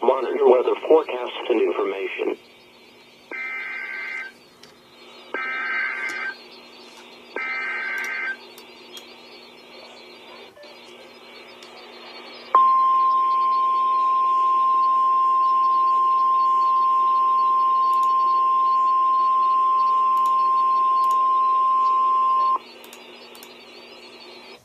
Monitor weather forecasts and information.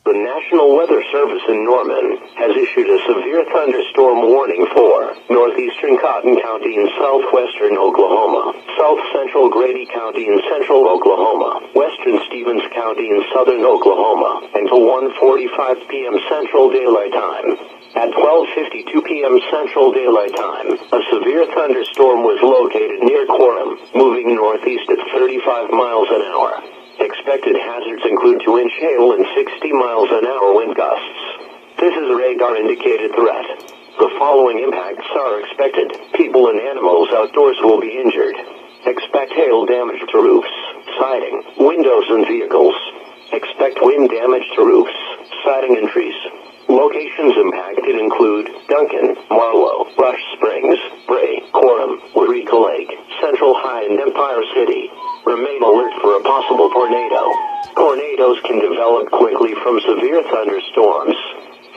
The National Weather Service in Norman has issued a severe thunderstorm warning for northeastern Cotton County in southwestern Oklahoma, south central Grady County in central Oklahoma, western Stevens County in southern Oklahoma, until 1:45 p.m. Central Daylight Time. At 12:52 p.m. Central Daylight Time, a severe thunderstorm was located near Quorum, moving northeast at 35 miles an hour. Expected hazards include 2-inch hail and 60 miles an hour wind gusts. This is a radar-indicated threat. The following impacts are expected. People and animals outdoors will be injured. Expect hail damage to roofs, siding, windows, and vehicles. Expect wind damage to roofs, siding, and trees. Locations impacted include Duncan, Marlow, Rush Springs, Bray, Quorum, Waurika Lake, Central High, and Empire City. Remain alert for a possible tornado. Tornadoes can develop quickly from severe thunderstorms.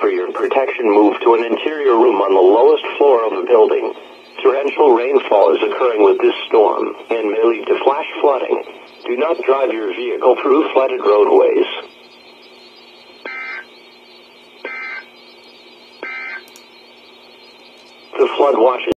For your protection, move to an interior room on the lowest floor of a building. Torrential rainfall is occurring with this storm and may lead to flash flooding. Do not drive your vehicle through flooded roadways. The flood watch